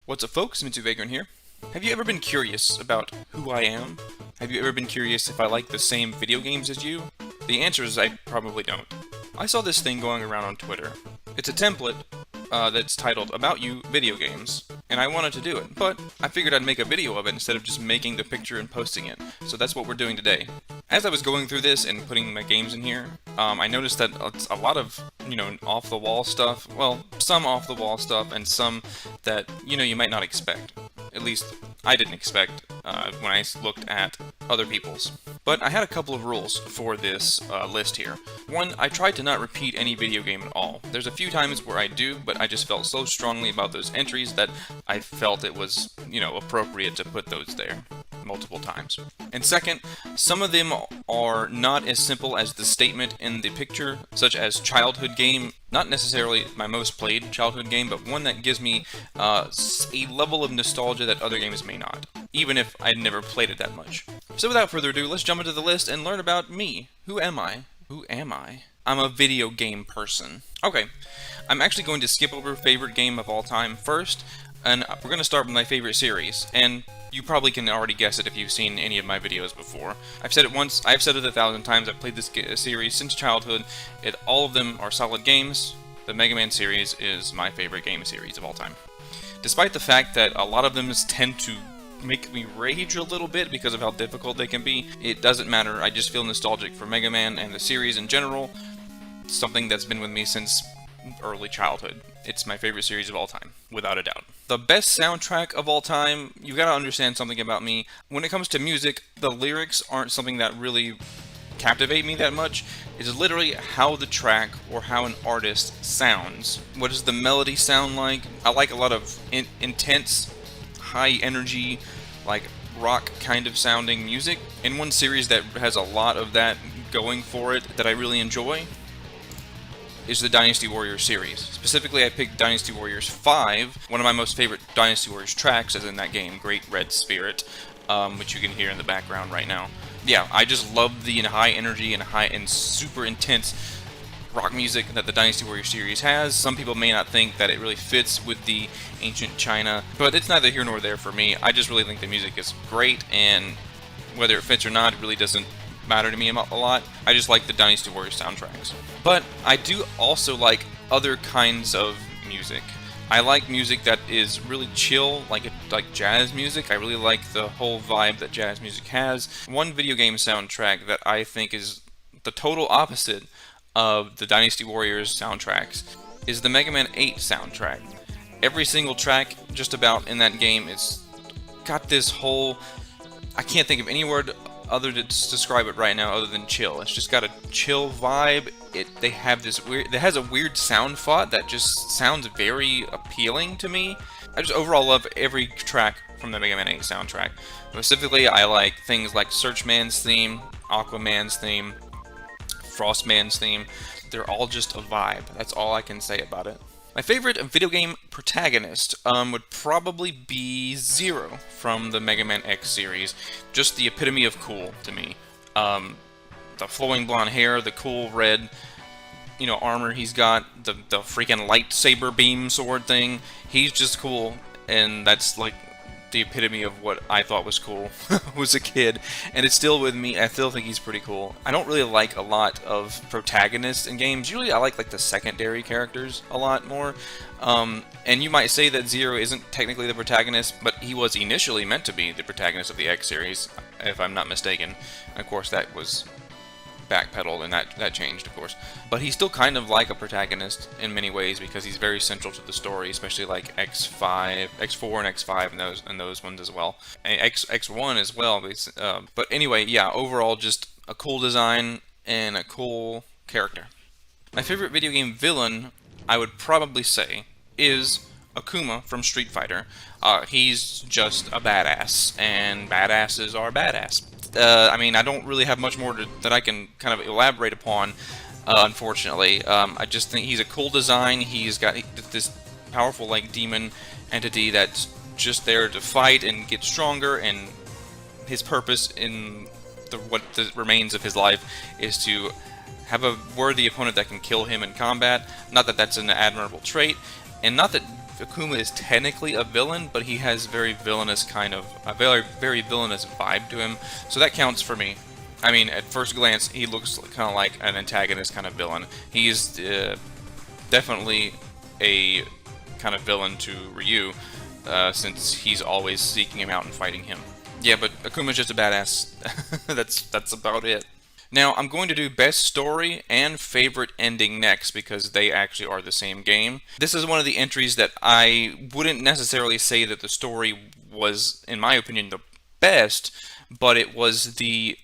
What's up folks, Mitsuvagrant here. Have you ever been curious about who I am? Have you ever been curious if I like the same video games as you? The answer is I probably don't. I saw this thing going around on Twitter. It's a template that's titled About You Video Games, and I wanted to do it, but I figured I'd make a video of it instead of just making the picture and posting it, so that's what we're doing today. As I was going through this and putting my games in here, I noticed that it's a lot of, off-the-wall stuff, well, some off-the-wall stuff, and some that, you might not expect. At least, I didn't expect when I looked at other people's. But I had a couple of rules for this list here. One, I tried to not repeat any video game at all. There's a few times where I do, but I just felt so strongly about those entries that I felt it was, appropriate to put those there multiple times. And second, some of them are not as simple as the statement in the picture, such as childhood game, not necessarily my most played childhood game, but one that gives me a level of nostalgia that other games may not, even if I'd never played it that much. So without further ado, let's jump into the list and learn about me. Who am I? Who am I? I'm a video game person. Okay, I'm actually going to skip over favorite game of all time first, and we're going to start with my favorite series, and you probably can already guess it if you've seen any of my videos before. I've said it once, I've said it 1,000 times, I've played this series since childhood. All of them are solid games. The Mega Man series is my favorite game series of all time. Despite the fact that a lot of them tend to make me rage a little bit because of how difficult they can be, it doesn't matter. I just feel nostalgic for Mega Man and the series in general. It's something that's been with me since early childhood. It's my favorite series of all time, without a doubt. The best soundtrack of all time, you gotta understand something about me. When it comes to music, the lyrics aren't something that really captivate me that much. It's literally how the track or how an artist sounds. What does the melody sound like? I like a lot of intense, high energy, like rock kind of sounding music. And one series that has a lot of that going for it that I really enjoy is the Dynasty Warriors series. Specifically, I picked Dynasty Warriors 5. One of my most favorite Dynasty Warriors tracks is in that game, Great Red Spirit, which you can hear in the background right now. Yeah, I just love the high energy and super intense rock music that the Dynasty Warriors series has. Some people may not think that it really fits with the ancient China, but it's neither here nor there for me. I just really think the music is great, and whether it fits or not, it really doesn't matter to me a lot. I just like the Dynasty Warriors soundtracks. But I do also like other kinds of music. I like music that is really chill, like jazz music. I really like the whole vibe that jazz music has. One video game soundtrack that I think is the total opposite of the Dynasty Warriors soundtracks is the Mega Man 8 soundtrack. Every single track just about in that game is got this whole, I can't think of any word other to describe it right now other than chill. It's just got a chill vibe. They have this weird, it has a weird sound font that just sounds very appealing to me. I just overall love every track from the Mega Man 8 soundtrack. Specifically, I like things like Searchman's theme, Aquaman's theme, Frostman's theme. They're all just a vibe. That's all I can say about it. My favorite video game protagonist would probably be Zero from the Mega Man X series. Just the epitome of cool to me. The flowing blonde hair, the cool red, armor he's got, the freaking lightsaber beam sword thing. He's just cool, and that's like the epitome of what I thought was cool was a kid, and it's still with me. I still think he's pretty cool. I don't really like a lot of protagonists in games. Usually I like the secondary characters a lot more, and you might say that Zero isn't technically the protagonist, but he was initially meant to be the protagonist of the X series, if I'm not mistaken. And of course that was backpedaled, and that changed, of course. But he's still kind of like a protagonist in many ways because he's very central to the story, especially like X5, X4, and X5, and those ones as well, and X1 as well. But anyway, yeah, overall just a cool design and a cool character. My favorite video game villain, I would probably say, is Akuma from Street Fighter. He's just a badass, and badasses are badass. I don't really have much more that I can kind of elaborate upon, unfortunately. I just think he's a cool design. He's got this powerful, demon entity that's just there to fight and get stronger, and his purpose in what remains of his life is to have a worthy opponent that can kill him in combat. Not that that's an admirable trait, and not that Akuma is technically a villain, but he has very villainous a very villainous vibe to him, so that counts for me. I mean, at first glance, he looks kind of like an antagonist kind of villain. He is definitely a kind of villain to Ryu, since he's always seeking him out and fighting him. Yeah, but Akuma's just a badass. That's about it. Now, I'm going to do best story and favorite ending next because they actually are the same game. This is one of the entries that I wouldn't necessarily say that the story was, in my opinion, the best, but it was the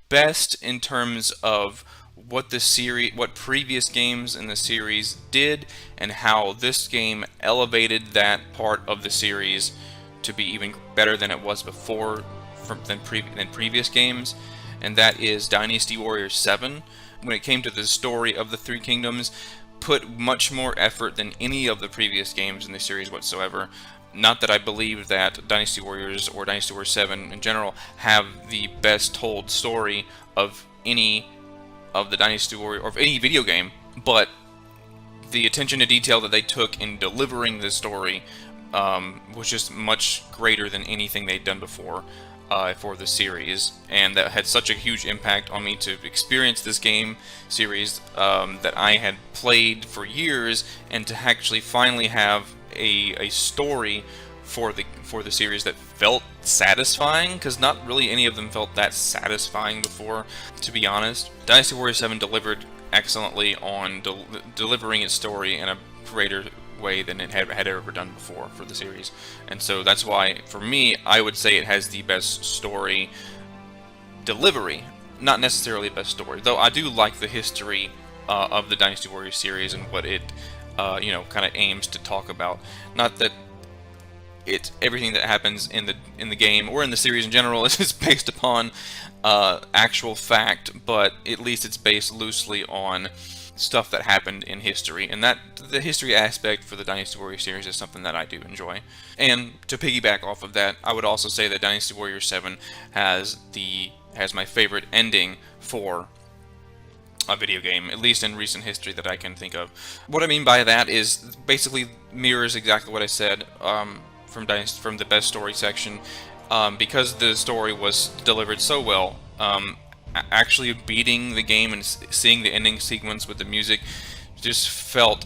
best in terms of what previous games in the series did, and how this game elevated that part of the series to be even better than it was before, than previous games. And that is Dynasty Warriors 7. When it came to the story of the Three Kingdoms, put much more effort than any of the previous games in the series whatsoever. Not that I believe that Dynasty Warriors or Dynasty Warriors 7 in general have the best told story of any of the Dynasty Warriors or of any video game, but the attention to detail that they took in delivering this story was just much greater than anything they'd done before. For the series, and that had such a huge impact on me to experience this game series that I had played for years, and to actually finally have a story for the series that felt satisfying, because not really any of them felt that satisfying before, to be honest. Dynasty Warriors 7 delivered excellently on delivering its story in a greater way than it had ever done before for the series, and so that's why, for me, I would say it has the best story delivery, not necessarily best story, though I do like the history of the Dynasty Warriors series and what it kind of aims to talk about. Not that everything that happens in the game or in the series in general is based upon actual fact, but at least it's based loosely on stuff that happened in history, and that the history aspect for the Dynasty Warriors series is something that I do enjoy. And to piggyback off of that, I would also say that Dynasty Warriors 7 has my favorite ending for a video game, at least in recent history that I can think of. What I mean by that is basically mirrors exactly what I said from the best story section, because the story was delivered so well. Actually beating the game and seeing the ending sequence with the music just felt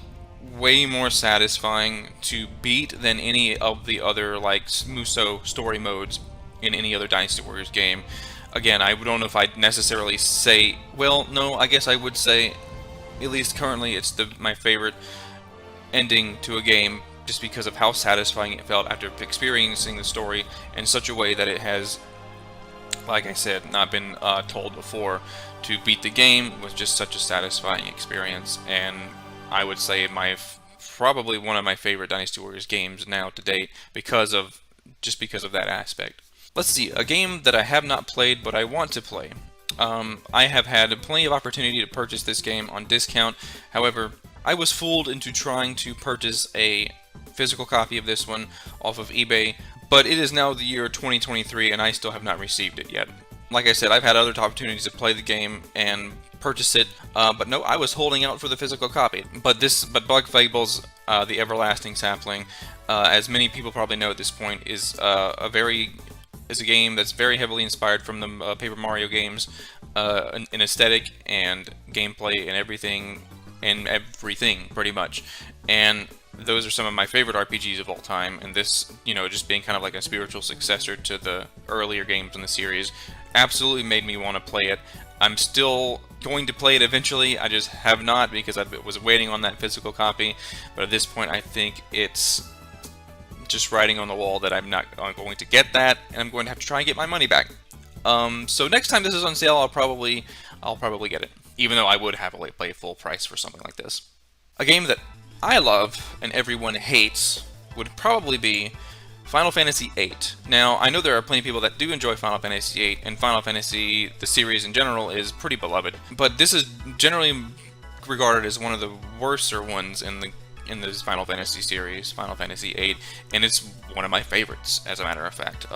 way more satisfying to beat than any of the other like Musou story modes in any other Dynasty Warriors game. Again, I don't know if I'd necessarily say, well, no, I guess I would say, at least currently, it's my favorite ending to a game, just because of how satisfying it felt after experiencing the story in such a way that it has, like I said, not been told before. To beat the game was just such a satisfying experience, and I would say probably one of my favorite Dynasty Warriors games now to date because of that aspect. Let's see, a game that I have not played but I want to play. I have had plenty of opportunity to purchase this game on discount. However, I was fooled into trying to purchase a physical copy of this one off of eBay, but it is now the year 2023 and I still have not received it yet. Like I said, I've had other opportunities to play the game and purchase it, but no, I was holding out for the physical copy. But Bug Fables, the Everlasting Sapling, as many people probably know at this point, is a game that's very heavily inspired from the Paper Mario games, in aesthetic and gameplay and everything pretty much. And those are some of my favorite RPGs of all time, and this, just being kind of like a spiritual successor to the earlier games in the series, absolutely made me want to play it. I'm still going to play it eventually, I just have not because I was waiting on that physical copy, but at this point I think it's just writing on the wall that I'm not going to get that, and I'm going to have to try and get my money back. So next time this is on sale, I'll probably get it, even though I would happily pay full price for something like this. A game that I love and everyone hates would probably be Final Fantasy VIII. Now, I know there are plenty of people that do enjoy Final Fantasy VIII, and Final Fantasy, the series in general, is pretty beloved. But this is generally regarded as one of the worser ones in in this Final Fantasy series, Final Fantasy VIII, and it's one of my favorites, as a matter of fact.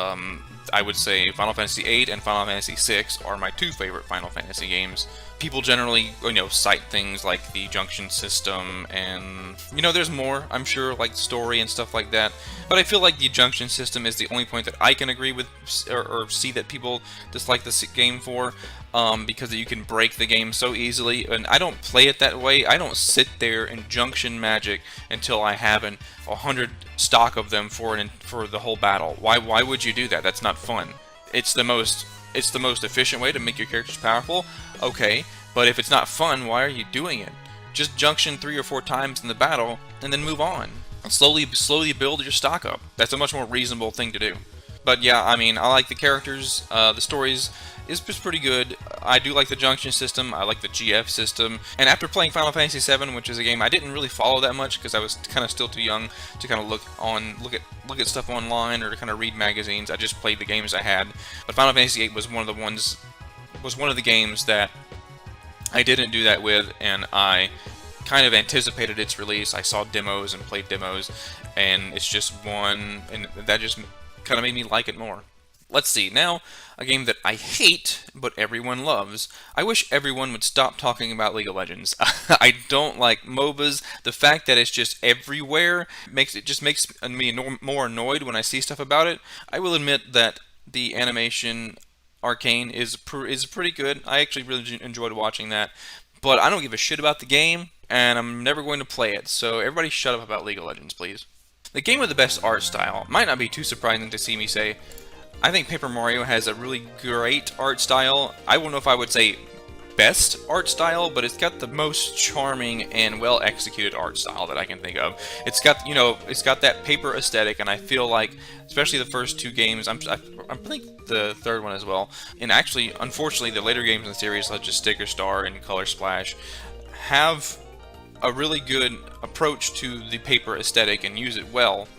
I would say Final Fantasy VIII and Final Fantasy VI are my two favorite Final Fantasy games. People generally, cite things like the junction system, and, there's more, I'm sure, like story and stuff like that. But I feel like the junction system is the only point that I can agree with, or see that people dislike this game for, because you can break the game so easily, and I don't play it that way. I don't sit there and junction magic until I have 100 stock of them for the whole battle. Why would you do that? That's not fun. It's the most efficient way to make your characters powerful. Okay, but if it's not fun, why are you doing it? Just junction 3 or 4 times in the battle and then move on. Slowly build your stock up. That's a much more reasonable thing to do. But yeah, I mean, I like the characters. The stories is pretty good. I do like the junction system. I like the GF system. And after playing Final Fantasy VII, which is a game I didn't really follow that much because I was kind of still too young to kind of look at stuff online or to kind of read magazines. I just played the games I had. But Final Fantasy VIII was one of the games that I didn't do that with, and I kind of anticipated its release. I saw demos and played demos, and it's just one, and that just kind of made me like it more. Let's see, now, a game that I hate, but everyone loves. I wish everyone would stop talking about League of Legends. I don't like MOBAs. The fact that it's just everywhere makes me more annoyed when I see stuff about it. I will admit that the animation Arcane is pretty good. I actually really enjoyed watching that. But I don't give a shit about the game, and I'm never going to play it. So everybody shut up about League of Legends, please. The game with the best art style might not be too surprising to see me say. I think Paper Mario has a really great art style. I don't know if I would say best art style, but it's got the most charming and well executed art style that I can think of. It's got that paper aesthetic, and I feel like, especially the first 2 games, I think the third one as well, and actually, unfortunately, the later games in the series, such as Sticker Star and Color Splash, have a really good approach to the paper aesthetic and use it well.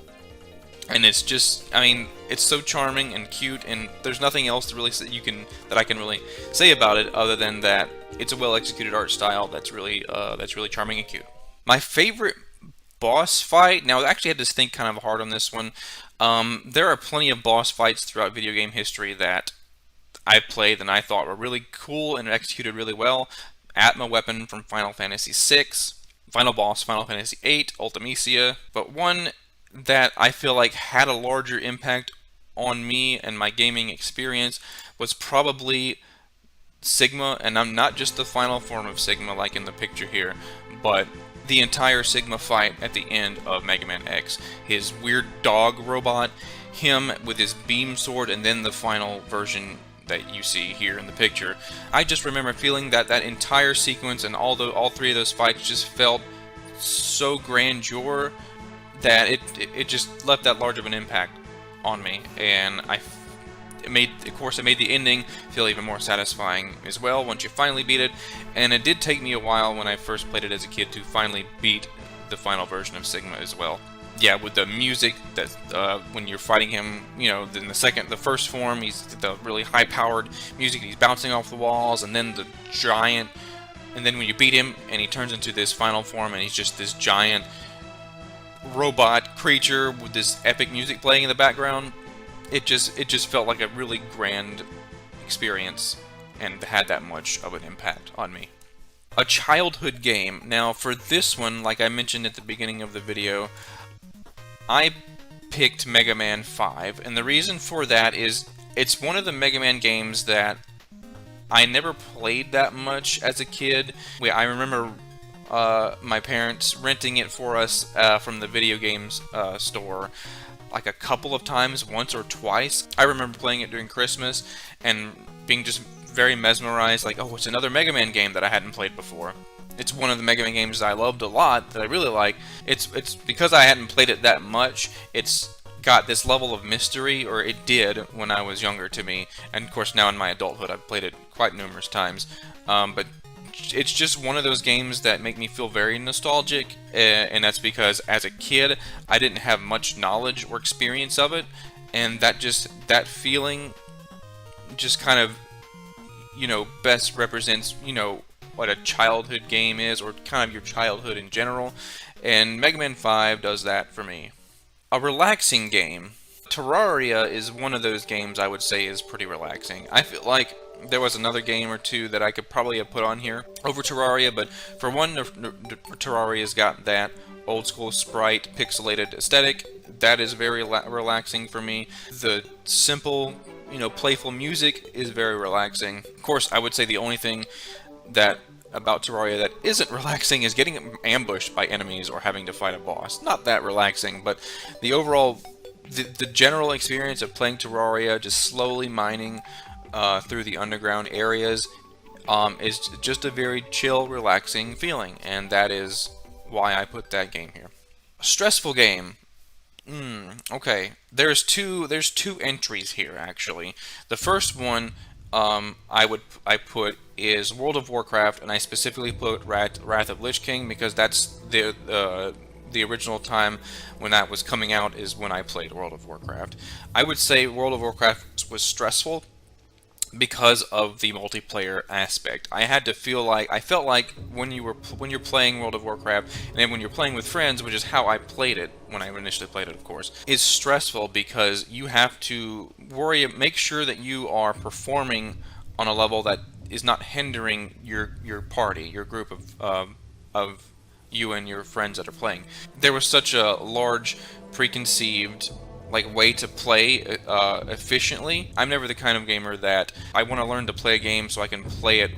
And it's just, I mean, it's so charming and cute, and there's nothing else to really that I can really say about it other than that it's a well-executed art style that's really charming and cute. My favorite boss fight. Now, I actually had to think kind of hard on this one. There are plenty of boss fights throughout video game history that I've played and I thought were really cool and executed really well. Atma Weapon from Final Fantasy VI, Final Boss Final Fantasy VIII, Ultimecia, but one that I feel like had a larger impact on me and my gaming experience was probably Sigma, and I'm not just the final form of Sigma like in the picture here, but the entire Sigma fight at the end of Mega Man X. His weird dog robot, him with his beam sword, and then the final version that you see here in the picture. I just remember feeling that entire sequence and all 3 of those fights just felt so grandeur that it just left that large of an impact on me, and it made the ending feel even more satisfying as well once you finally beat it. And it did take me a while when I first played it as a kid to finally beat the final version of Sigma as well. Yeah, with the music that when you're fighting him, in the first form, he's the really high-powered music. He's bouncing off the walls, and then the giant, and then when you beat him, and he turns into this final form, and he's just this giant robot creature with this epic music playing in the background. It just felt like a really grand experience and had that much of an impact on me. A childhood game. Now for this one, like I mentioned at the beginning of the video, I picked Mega Man 5, and the reason for that is it's one of the Mega Man games that I never played that much as a kid. I remember my parents renting it for us from the video games store like a couple of times, once or twice. I remember playing it during Christmas and being just very mesmerized, like, oh, it's another Mega Man game that I hadn't played before. It's one of the Mega Man games that I loved a lot, that I really like. It's because I hadn't played it that much, it's got this level of mystery, or it did when I was younger to me, and of course now in my adulthood I've played it quite numerous times. But it's just one of those games that make me feel very nostalgic, and that's because as a kid I didn't have much knowledge or experience of it, and that feeling just kind of, best represents, what a childhood game is, or kind of your childhood in general. and Mega Man 5 does that for me. A relaxing game. Terraria is one of those games I would say is pretty relaxing. I feel like there was another game or two that I could probably have put on here over Terraria, but for one, Terraria's got that old school sprite, pixelated aesthetic. That is very relaxing for me. The simple, playful music is very relaxing. Of course, I would say the only thing that about Terraria that isn't relaxing is getting ambushed by enemies or having to fight a boss. Not that relaxing, but the overall, the general experience of playing Terraria, just slowly mining through the underground areas, is just a very chill, relaxing feeling, and that is why I put that game here. A stressful game. Okay. There's two entries here actually. The first one I put is World of Warcraft, and I specifically put Wrath of Lich King because that's the original time when that was coming out is when I played World of Warcraft. I would say World of Warcraft was stressful because of the multiplayer aspect. I felt like when you're playing World of Warcraft, and then when you're playing with friends, which is how I played it when I initially played it, of course, is stressful because you have to make sure that you are performing on a level that is not hindering your party, your group of you and your friends that are playing. There was such a large preconceived way to play efficiently. I'm never the kind of gamer that I want to learn to play a game so I can play it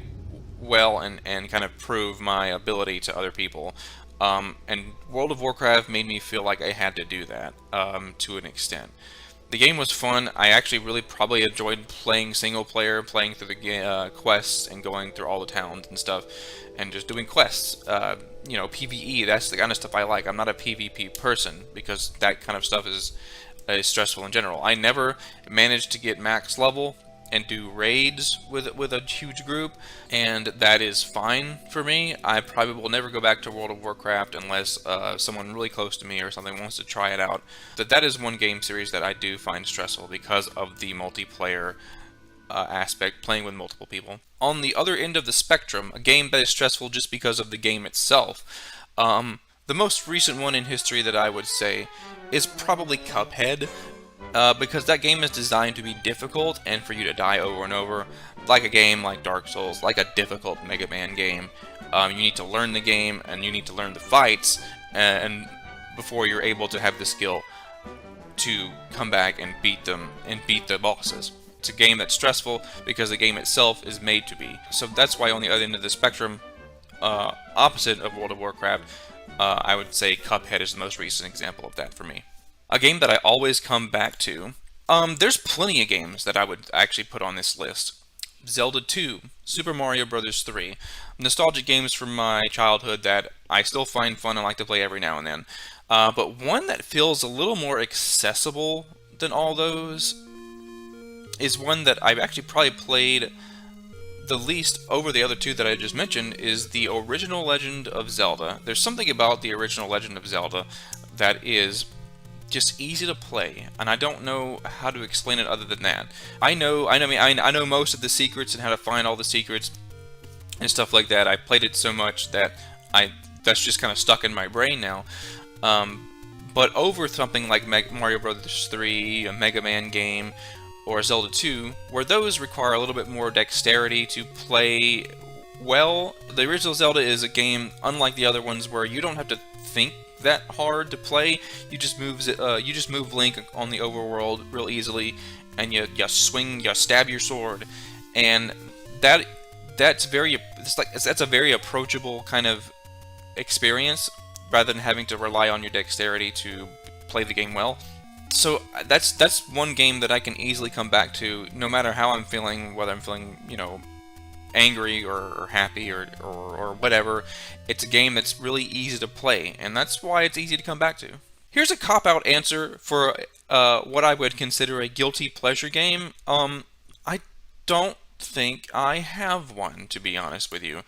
well and kind of prove my ability to other people. And World of Warcraft made me feel like I had to do that to an extent. The game was fun. I actually really probably enjoyed playing single player, playing through the quests and going through all the towns and stuff, and just doing quests. PvE, that's the kind of stuff I like. I'm not a PvP person because that kind of stuff is stressful in general. I never managed to get max level and do raids with a huge group, and that is fine for me. I probably will never go back to World of Warcraft unless someone really close to me or something wants to try it out. But that is one game series that I do find stressful because of the multiplayer aspect, playing with multiple people. On the other end of the spectrum, a game that is stressful just because of the game itself. The most recent one in history that I would say is probably Cuphead, because that game is designed to be difficult and for you to die over and over, like a game like Dark Souls, like a difficult Mega Man game. You need to learn the game and you need to learn the fights, and before you're able to have the skill to come back and beat them and beat the bosses. It's a game that's stressful because the game itself is made to be. So that's why on the other end of the spectrum, opposite of World of Warcraft, I would say Cuphead is the most recent example of that for me. A game that I always come back to. There's plenty of games that I would actually put on this list. Zelda 2, Super Mario Bros. 3, nostalgic games from my childhood that I still find fun and like to play every now and then. But one that feels a little more accessible than all those is one that I've actually probably played the least over the other two that I just mentioned, is the original Legend of Zelda. There's something about the original Legend of Zelda that is just easy to play, and I don't know how to explain it other than that. I know most of the secrets and how to find all the secrets and stuff like that. I played it so much that that's just kind of stuck in my brain now. But over something like Mario Bros. 3, a Mega Man game, or Zelda 2, where those require a little bit more dexterity to play well. The original Zelda is a game, unlike the other ones, where you don't have to think that hard to play. You just move Link on the overworld real easily, and you stab your sword, and that's a very approachable kind of experience, rather than having to rely on your dexterity to play the game well. So that's one game that I can easily come back to, no matter how I'm feeling, whether I'm feeling, angry or happy or whatever. It's a game that's really easy to play, and that's why it's easy to come back to. Here's a cop-out answer for what I would consider a guilty pleasure game. I don't think I have one, to be honest with you.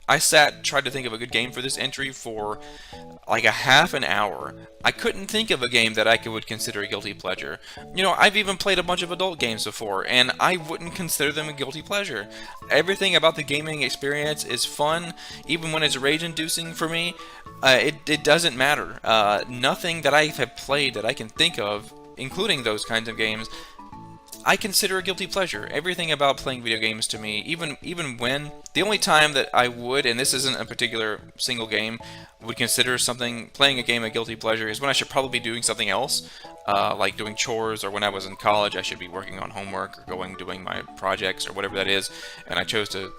Tried to think of a good game for this entry for like a half an hour. I couldn't think of a game that would consider a guilty pleasure. You know, I've even played a bunch of adult games before, and I wouldn't consider them a guilty pleasure. Everything about the gaming experience is fun, even when it's rage-inducing for me. It doesn't matter. Nothing that I have played that I can think of, including those kinds of games, I consider a guilty pleasure. Everything about playing video games to me, even when the only time that I would, and this isn't a particular single game, would consider playing a game a guilty pleasure is when I should probably be doing something else, like doing chores, or when I was in college I should be working on homework or doing my projects or whatever that is, and I chose to,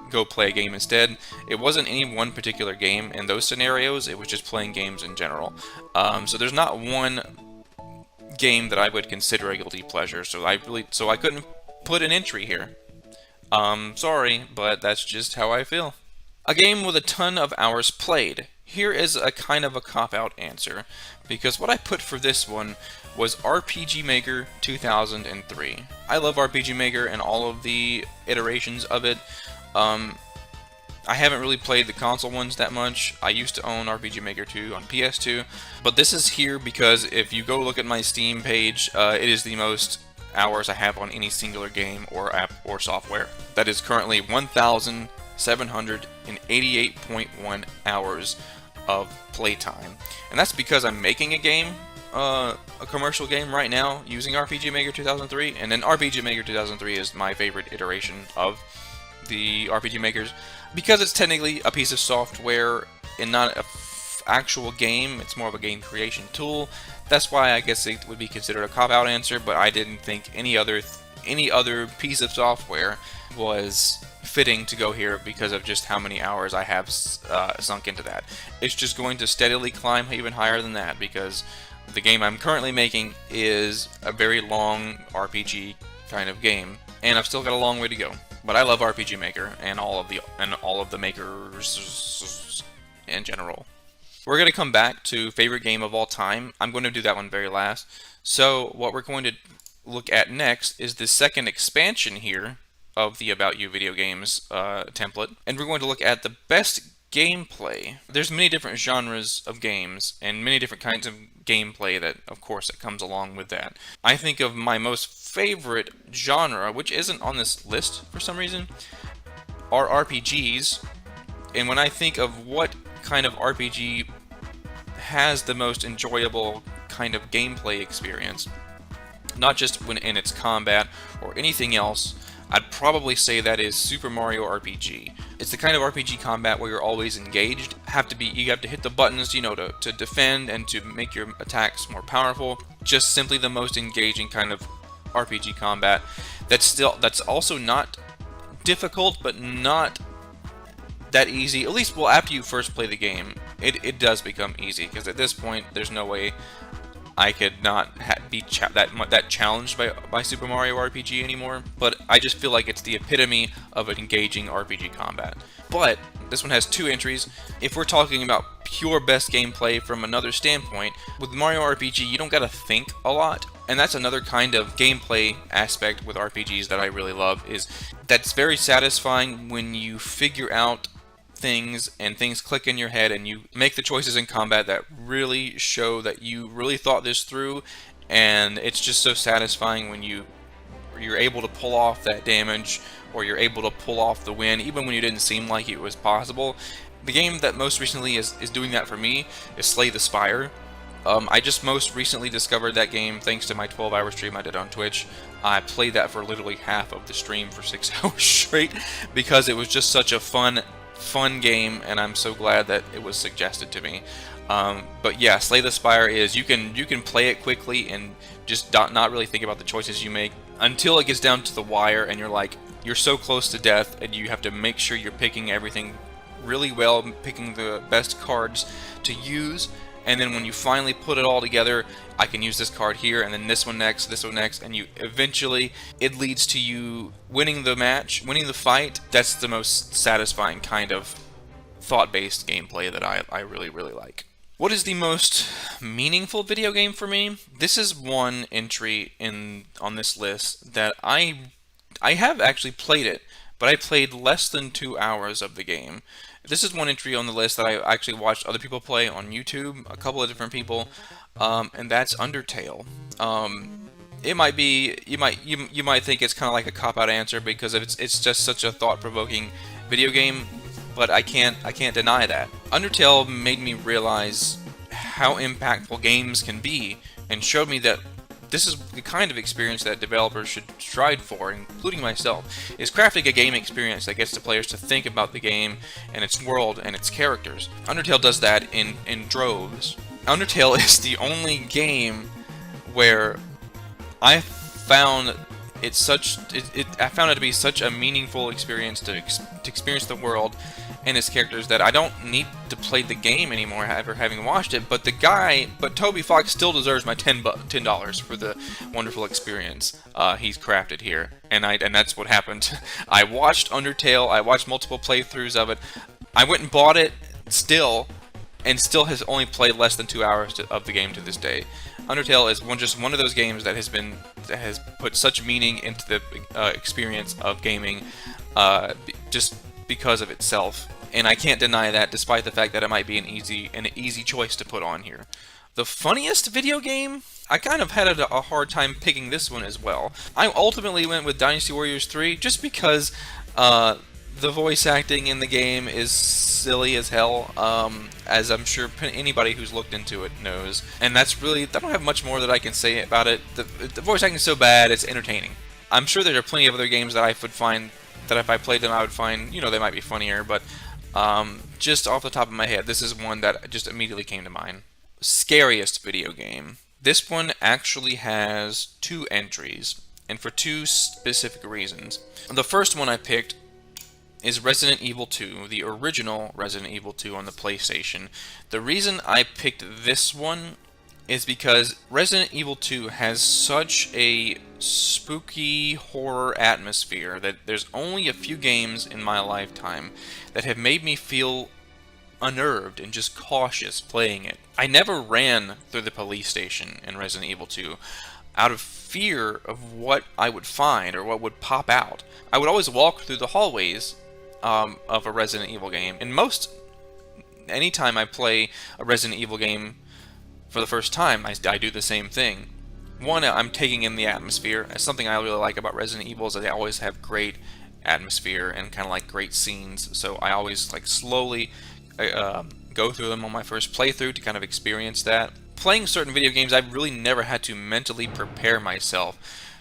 go play a game instead. It wasn't any one particular game in those scenarios, it was just playing games in general. So there's not one game that I would consider a guilty pleasure, so I couldn't put an entry here. Sorry, but that's just how I feel. A game with a ton of hours played. Here is a kind of a cop-out answer, because what I put for this one was RPG Maker 2003. I love RPG Maker and all of the iterations of it. I haven't really played the console ones that much. I used to own RPG Maker 2 on PS2, but this is here because if you go look at my Steam page, it is the most hours I have on any singular game or app or software. That is currently 1,788.1 hours of playtime. And that's because I'm making a game, a commercial game right now using RPG Maker 2003, and then RPG Maker 2003 is my favorite iteration of the RPG Makers, because it's technically a piece of software and not an actual game. It's more of a game creation tool. That's why I guess it would be considered a cop-out answer, but I didn't think any other piece of software was fitting to go here because of just how many hours I have sunk into that. It's just going to steadily climb even higher than that, because the game I'm currently making is a very long RPG kind of game, and I've still got a long way to go. But I love RPG Maker and all of the makers in general. We're going to come back to favorite game of all time. I'm going to do that one very last. So what we're going to look at next is the second expansion here of the About You video games template, and we're going to look at the best gameplay. There's many different genres of games and many different kinds of gameplay that comes along with that. I think of my most favorite genre, which isn't on this list for some reason, are RPGs. And when I think of what kind of RPG has the most enjoyable kind of gameplay experience, not just when in its combat or anything else, I'd probably say that is Super Mario RPG. It's the kind of RPG combat where you're always engaged. You have to hit the buttons, to defend and to make your attacks more powerful. Just simply the most engaging kind of RPG combat. That's also not difficult, but not that easy. At least, after you first play the game, it does become easy, because at this point, there's no way I could not be that challenged by Super Mario RPG anymore, but I just feel like it's the epitome of an engaging RPG combat. But this one has two entries. If we're talking about pure best gameplay from another standpoint, with Mario RPG, you don't gotta think a lot, and that's another kind of gameplay aspect with RPGs that I really love, is that's very satisfying when you figure out things and things click in your head and you make the choices in combat that really show that you really thought this through, and it's just so satisfying when you're able to pull off that damage, or you're able to pull off the win even when you didn't seem like it was possible. The game that most recently is doing that for me is Slay the Spire. I just most recently discovered that game thanks to my 12-hour stream I did on Twitch. I played that for literally half of the stream for 6 hours straight because it was just such a fun game, and I'm so glad that it was suggested to me. But yeah, Slay the Spire is you can play it quickly and just not really think about the choices you make until it gets down to the wire, and you're so close to death, and you have to make sure you're picking everything really well, picking the best cards to use. And then when you finally put it all together, I can use this card here, and then this one next, and it leads to you winning the match, winning the fight. That's the most satisfying kind of thought-based gameplay that I really, really like. What is the most meaningful video game for me? This is one entry on this list that I I have actually played it, but I played less than 2 hours of the game. This is one entry on the list that I actually watched other people play on YouTube, a couple of different people, and that's Undertale. It might be you might think it's kind of like a cop-out answer because it's just such a thought-provoking video game, but I can't deny that. Undertale made me realize how impactful games can be and showed me that this is the kind of experience that developers should strive for, including myself, is crafting a game experience that gets the players to think about the game and its world and its characters. Undertale does that in droves. Undertale is the only game where I found I found it to be such a meaningful experience to experience the world and its characters that I don't need to play the game anymore after having watched it. But Toby Fox still deserves my $10 for the wonderful experience he's crafted here, and that's what happened. I watched Undertale. I watched multiple playthroughs of it. I went and bought it and still has only played less than 2 hours of the game to this day. Undertale is just one of those games that has put such meaning into the experience of gaming, just because of itself, and I can't deny that, despite the fact that it might be an easy choice to put on here. The funniest video game, I kind of had a hard time picking this one as well. I ultimately went with Dynasty Warriors 3 just because the voice acting in the game is silly as hell, as I'm sure anybody who's looked into it knows. And that's really, I don't have much more that I can say about it. The voice acting is so bad, it's entertaining. I'm sure there are plenty of other games that I would find, that if I played them I would find, they might be funnier, but just off the top of my head, this is one that just immediately came to mind. Scariest video game. This one actually has 2 entries, and for 2 specific reasons. The first one I picked is Resident Evil 2, the original Resident Evil 2 on the PlayStation. The reason I picked this one is because Resident Evil 2 has such a spooky horror atmosphere that there's only a few games in my lifetime that have made me feel unnerved and just cautious playing it. I never ran through the police station in Resident Evil 2 out of fear of what I would find or what would pop out. I would always walk through the hallways of a Resident Evil game. And anytime I play a Resident Evil game for the first time, I do the same thing. One, I'm taking in the atmosphere. Something I really like about Resident Evil is that they always have great atmosphere and kind of like great scenes. So I always like slowly go through them on my first playthrough to kind of experience that. Playing certain video games, I've really never had to mentally prepare myself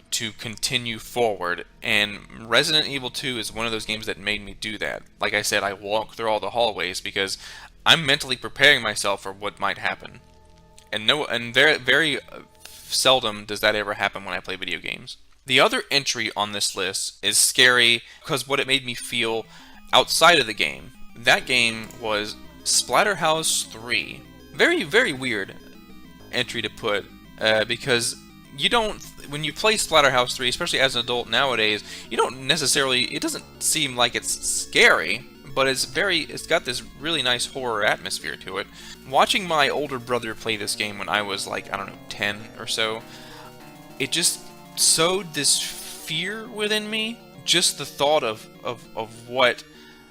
to continue forward, and Resident Evil 2 is one of those games that made me do that. Like I said, I walk through all the hallways because I'm mentally preparing myself for what might happen. And very, very seldom does that ever happen when I play video games. The other entry on this list is scary because what it made me feel outside of the game. That game was Splatterhouse 3. Very, very weird entry to put because when you play Splatterhouse 3, especially as an adult nowadays, it doesn't seem like it's scary, but it's got this really nice horror atmosphere to it. Watching my older brother play this game when I was like, I don't know, 10 or so, it just sowed this fear within me, just the thought of what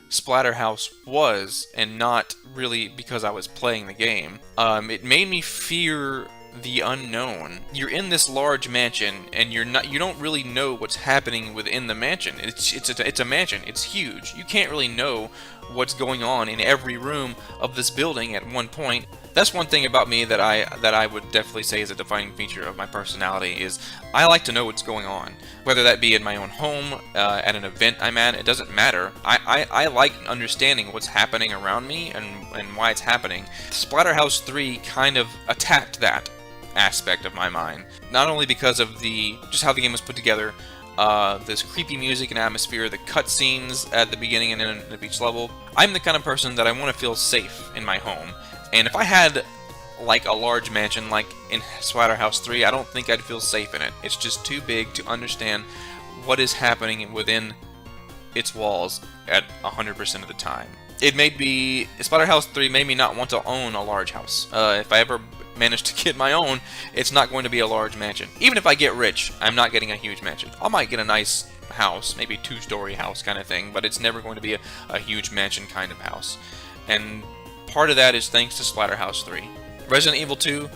Splatterhouse was, and not really because I was playing the game. It made me fear the unknown. You're in this large mansion, and you don't really know what's happening within the mansion. It's a mansion. It's huge. You can't really know what's going on in every room of this building at one point. That's one thing about me that I would definitely say is a defining feature of my personality, is I like to know what's going on. Whether that be in my own home, at an event I'm at, it doesn't matter. I like understanding what's happening around me and why it's happening. Splatterhouse 3 kind of attacked that aspect of my mind. Not only because of just how the game was put together, this creepy music and atmosphere, the cutscenes at the beginning and end of each level. I'm the kind of person that I want to feel safe in my home. And if I had like a large mansion like in Splatterhouse 3, I don't think I'd feel safe in it. It's just too big to understand what is happening within its walls at 100% of the time. Splatterhouse 3 made me not want to own a large house. If I ever manage to get my own, it's not going to be a large mansion. Even if I get rich, I'm not getting a huge mansion. I might get a nice house, maybe a 2-story house kind of thing, but it's never going to be a huge mansion kind of house. And part of that is thanks to Splatterhouse 3. Resident Evil 2,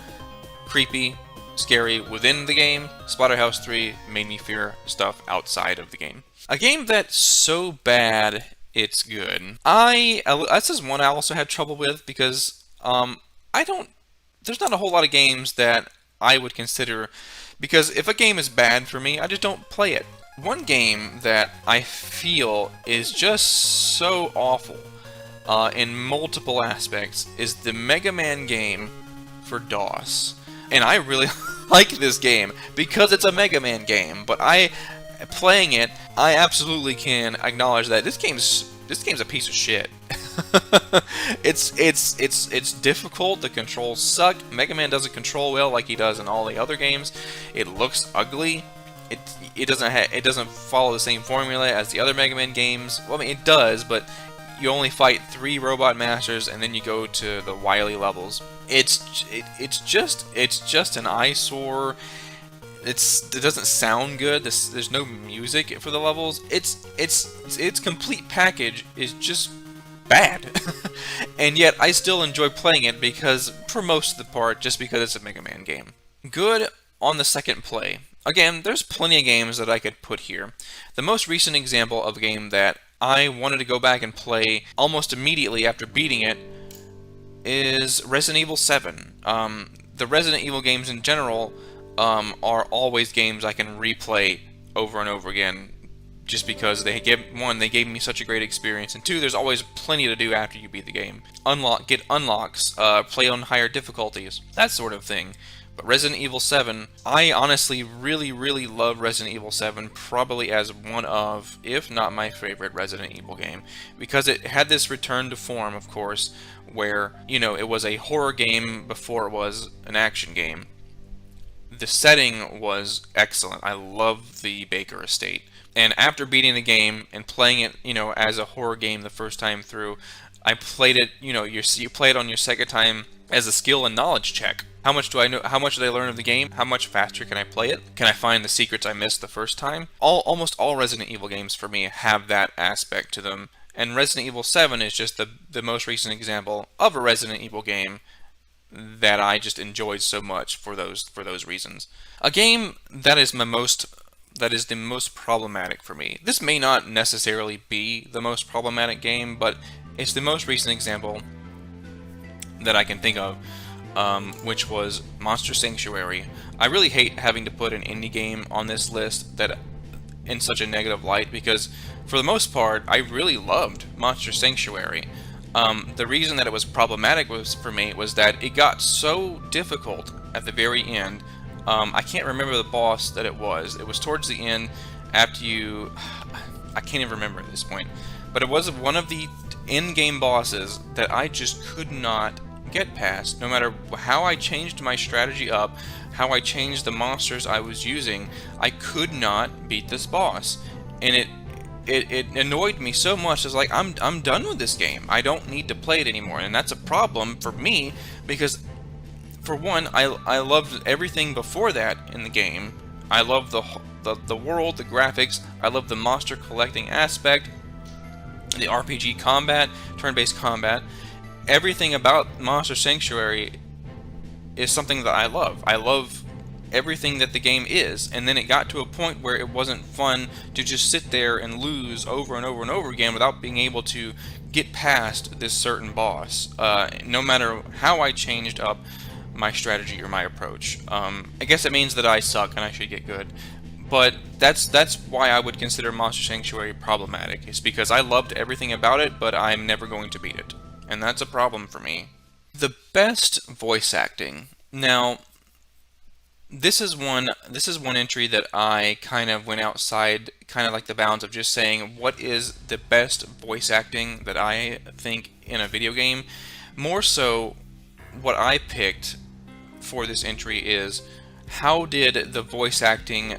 creepy, scary within the game. Splatterhouse 3 made me fear stuff outside of the game. A game that's so bad it's good. This is one I also had trouble with because there's not a whole lot of games that I would consider, because if a game is bad for me, I just don't play it. One game that I feel is just so awful in multiple aspects is the Mega Man game for DOS. And I really like this game because it's a Mega Man game, but playing it, I absolutely can acknowledge that this game's a piece of shit. It's difficult. The controls suck. Mega Man doesn't control well like he does in all the other games. It looks ugly. It doesn't follow the same formula as the other Mega Man games. Well, I mean, it does, but you only fight 3 robot masters and then you go to the Wily levels. It's just an eyesore. It doesn't sound good. There's no music for the levels. Its complete package is just bad. And yet I still enjoy playing it because, for most of the part, just because it's a Mega Man game. Good on the second play. Again, there's plenty of games that I could put here. The most recent example of a game that I wanted to go back and play almost immediately after beating it is Resident Evil 7. The Resident Evil games in general are always games I can replay over and over again, just because they gave me such a great experience, and 2, there's always plenty to do after you beat the game. Get unlocks, play on higher difficulties, that sort of thing. But Resident Evil 7, I honestly really, really love Resident Evil 7, probably as one of, if not my favorite Resident Evil game, because it had this return to form, of course, where, it was a horror game before it was an action game. The setting was excellent. I love the Baker estate. And after beating the game and playing it, as a horror game the first time through, I played it, you play it on your second time as a skill and knowledge check. How much do I know? How much did I learn of the game? How much faster can I play it? Can I find the secrets I missed the first time? Almost all Resident Evil games for me have that aspect to them. And Resident Evil 7 is just the most recent example of a Resident Evil game that I just enjoyed so much for those reasons. A game that is the most problematic for me. This may not necessarily be the most problematic game, but it's the most recent example that I can think of, which was Monster Sanctuary. I really hate having to put an indie game on this list that in such a negative light, because for the most part, I really loved Monster Sanctuary. The reason that it was problematic for me was that it got so difficult at the very end. I can't remember the boss that it was. It was towards the end after you... I can't even remember at this point. But it was one of the in-game bosses that I just could not get past. No matter how I changed my strategy up, how I changed the monsters I was using, I could not beat this boss. And it annoyed me so much. I was like, I'm done with this game. I don't need to play it anymore. And that's a problem for me because, for one, I loved everything before that in the game. I love the world, the graphics. I love the monster collecting aspect, the RPG combat, turn-based combat. Everything about Monster Sanctuary is something that I love. I love everything that the game is, and then it got to a point where it wasn't fun to just sit there and lose over and over and over again without being able to get past this certain boss, no matter how I changed up my strategy or my approach. I guess it means that I suck and I should get good, but that's why I would consider Monster Sanctuary problematic. It's because I loved everything about it, but I'm never going to beat it, and that's a problem for me. The best voice acting. Now, this is one entry that I kind of went outside kind of like the bounds of just saying what is the best voice acting that I think in a video game. More so, what I picked for this entry is how did the voice acting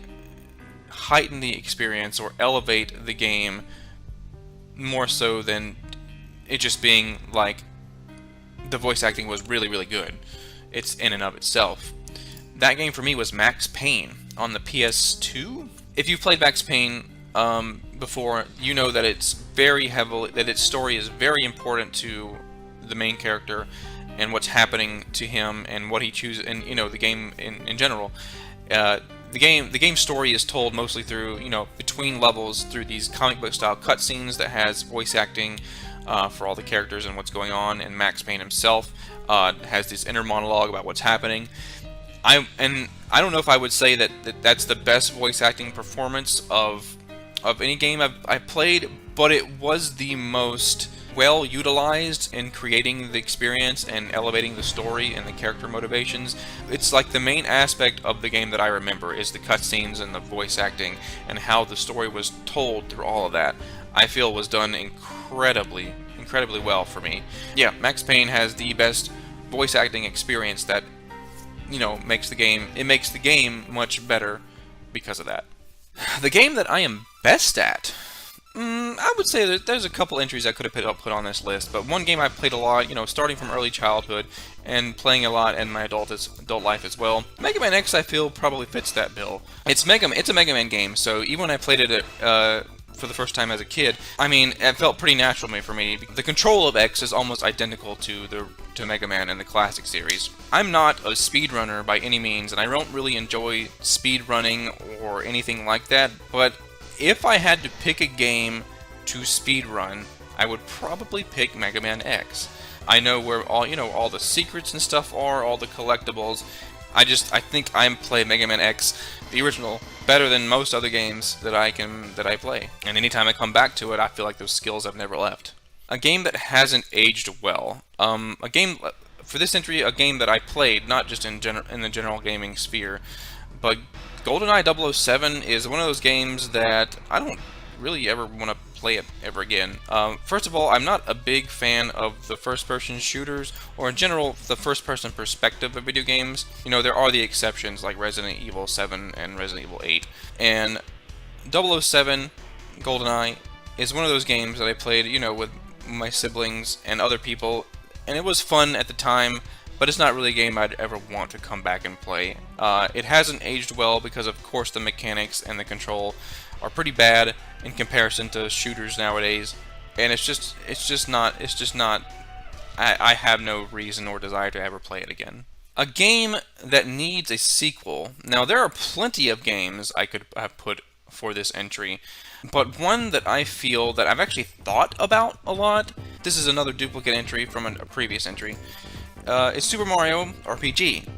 heighten the experience or elevate the game more so than it just being like the voice acting was really, really good. it's in and of itself. That game for me was Max Payne on the PS2. If you've played Max Payne before, you know that its story is very important to the main character and what's happening to him and what he chooses, and the game in general. The game story is told mostly through between levels through these comic book style cutscenes that has voice acting for all the characters and what's going on, and Max Payne himself has this inner monologue about what's happening. I don't know if I would say that's the best voice acting performance of any game I've played, but it was the most well utilized in creating the experience and elevating the story and the character motivations. It's like the main aspect of the game that I remember is the cutscenes and the voice acting and how the story was told through all of that. I feel was done incredibly well for me. Yeah, Max Payne has the best voice acting experience that makes the game much better because of that. The game that I am best at, I would say that there's a couple entries I could have put on this list, but one game I've played a lot, starting from early childhood and playing a lot in my adult life as well. Mega Man X, I feel, probably fits that bill. It's a Mega Man game, so even when I played it for the first time as a kid, it felt pretty natural for me. The control of X is almost identical to Mega Man and the classic series. I'm not a speedrunner by any means, and I don't really enjoy speedrunning or anything like that, but if I had to pick a game to speedrun, I would probably pick Mega Man X. I know where all the secrets and stuff are, all the collectibles. I think I play Mega Man X, the original, better than most other games that I play. And anytime I come back to it, I feel like those skills have never left. A game that hasn't aged well. A game for this entry, a game that I played, not just in the general gaming sphere, but GoldenEye 007 is one of those games that I don't really ever want to play it ever again. First of all, I'm not a big fan of the first-person shooters, or in general, the first-person perspective of video games. There are the exceptions, like Resident Evil 7 and Resident Evil 8. And 007, GoldenEye, is one of those games that I played, with my siblings and other people, and it was fun at the time, but it's not really a game I'd ever want to come back and play. It hasn't aged well because, of course, the mechanics and the control are pretty bad in comparison to shooters nowadays, and it's just not. I have no reason or desire to ever play it again. A game that needs a sequel. Now, there are plenty of games I could have put for this entry, but one that I feel that I've actually thought about a lot, this is another duplicate entry from a previous entry, is Super Mario RPG.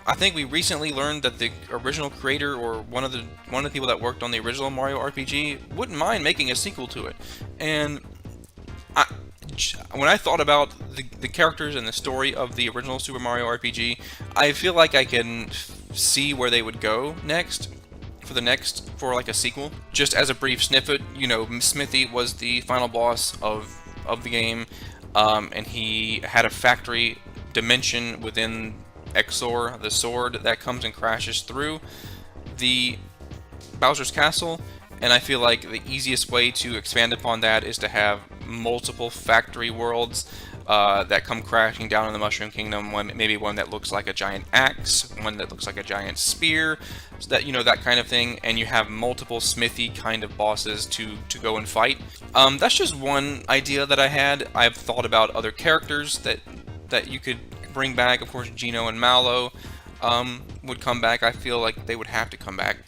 I think we recently learned that the original creator, or one of the people that worked on the original Mario RPG, wouldn't mind making a sequel to it. And when I thought about the characters and the story of the original Super Mario RPG, I feel like I can see where they would go next for like a sequel. Just as a brief snippet, Smithy was the final boss of the game, and he had a factory dimension within Exor, the sword that comes and crashes through the Bowser's Castle, and I feel like the easiest way to expand upon that is to have multiple factory worlds that come crashing down in the Mushroom Kingdom. Maybe one that looks like a giant axe, one that looks like a giant spear, so that that kind of thing, and you have multiple Smithy kind of bosses to go and fight. That's just one idea that I had. I've thought about other characters that you could bring back. Of course, Geno and Mallow would come back. I feel like they would have to come back.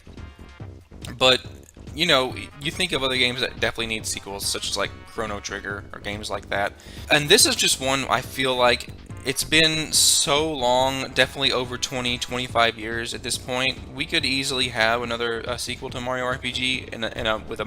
But you think of other games that definitely need sequels, such as like Chrono Trigger or games like that. And this is just one I feel like it's been so long, definitely over 20-25 years at this point. We could easily have another sequel to Mario RPG with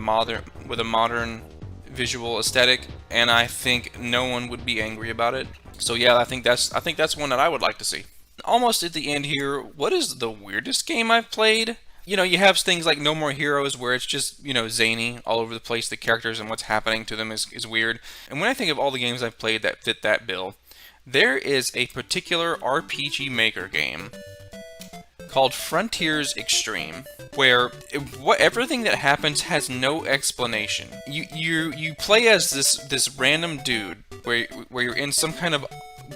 a modern visual aesthetic, and I think no one would be angry about it. So yeah, I think that's one that I would like to see. Almost at the end here, what is the weirdest game I've played? You have things like No More Heroes, where it's just, zany all over the place. The characters and what's happening to them is weird. And when I think of all the games I've played that fit that bill, there is a particular RPG Maker game called Frontiers Extreme, where everything that happens has no explanation. You play as this random dude where you're in some kind of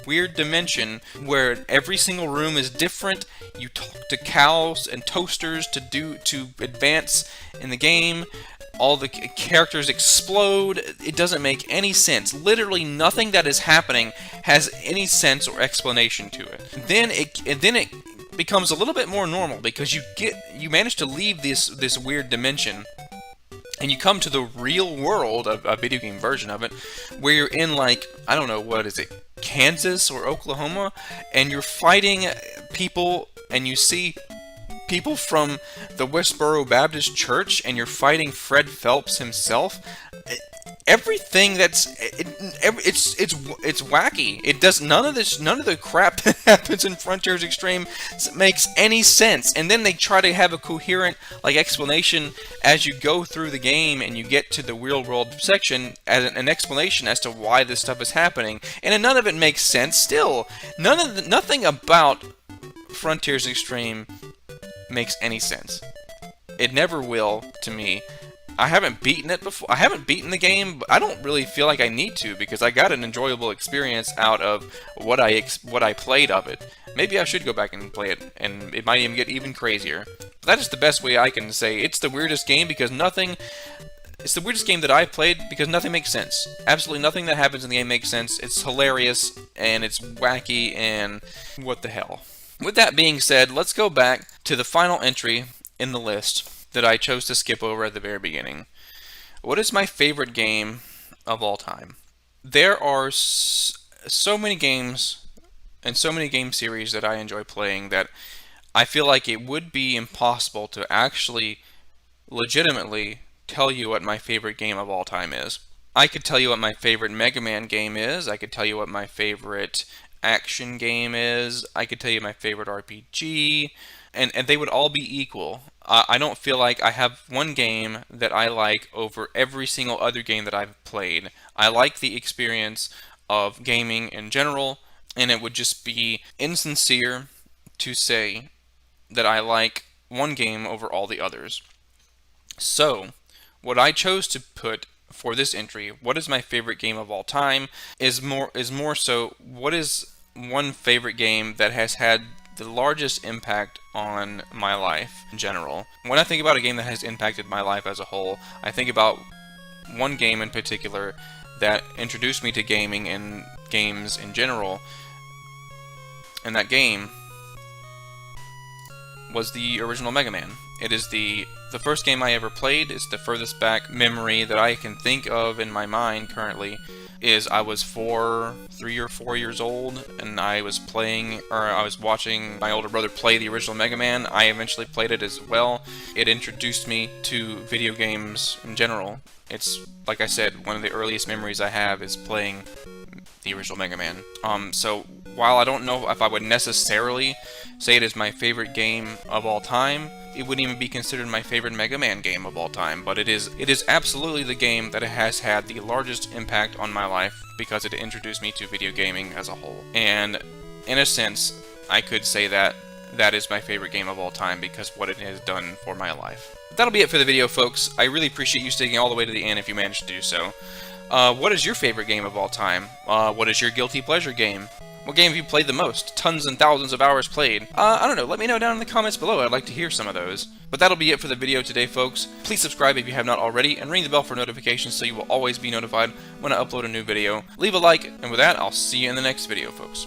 weird dimension where every single room is different. You talk to cows and toasters to advance in the game. All the characters explode. It doesn't make any sense. Literally nothing that is happening has any sense or explanation to it. Then it becomes a little bit more normal because you manage to leave this weird dimension and you come to the real world, a video game version of it, where you're in, like, I don't know, what is it, Kansas or Oklahoma, and you're fighting people, and you see people from the Westboro Baptist Church, and you're fighting Fred Phelps himself. Everything it's wacky. It does none of the crap that happens in Frontiers Extreme makes any sense. And then they try to have a coherent explanation as you go through the game and you get to the real world section as an explanation as to why this stuff is happening. And none of it makes sense. Still, nothing about Frontiers Extreme makes any sense. It never will to me. I haven't beaten it before. I haven't beaten the game, but I don't really feel like I need to because I got an enjoyable experience out of what I played of it. Maybe I should go back and play it, and it might even get even crazier. But that is the best way I can say it's the weirdest game because nothing. It's the weirdest game that I've played because nothing makes sense. Absolutely nothing that happens in the game makes sense. It's hilarious and it's wacky and what the hell. With that being said, let's go back to the final entry in the list that I chose to skip over at the very beginning. What is my favorite game of all time? There are so many games and so many game series that I enjoy playing that I feel like it would be impossible to actually legitimately tell you what my favorite game of all time is. I could tell you what my favorite Mega Man game is. I could tell you what my favorite action game is. I could tell you my favorite RPG. And they would all be equal. I don't feel like I have one game that I like over every single other game that I've played. I like the experience of gaming in general, and it would just be insincere to say that I like one game over all the others. So, what I chose to put for this entry, what is my favorite game of all time, is more so what is one favorite game that has had the largest impact on my life in general. When I think about a game that has impacted my life as a whole, I think about one game in particular that introduced me to gaming and games in general, and that game was the original Mega Man. It is the first game I ever played. It's the furthest back memory that I can think of in my mind currently. Is I was 3 or 4 years old, and I was watching my older brother play the original Mega Man. I eventually played it as well. It introduced me to video games in general. It's, like I said, one of the earliest memories I have is playing the original Mega Man. So while I don't know if I would necessarily say it is my favorite game of all time, it wouldn't even be considered my favorite Mega Man game of all time, but it is absolutely the game that has had the largest impact on my life because it introduced me to video gaming as a whole. And in a sense, I could say that is my favorite game of all time because what it has done for my life. That'll be it for the video, folks. I really appreciate you sticking all the way to the end if you managed to do so. What is your favorite game of all time? What is your guilty pleasure game? What game have you played the most? Tons and thousands of hours played. I don't know, let me know down in the comments below. I'd like to hear some of those. But that'll be it for the video today, folks. Please subscribe if you have not already, and ring the bell for notifications so you will always be notified when I upload a new video. Leave a like, and with that, I'll see you in the next video, folks.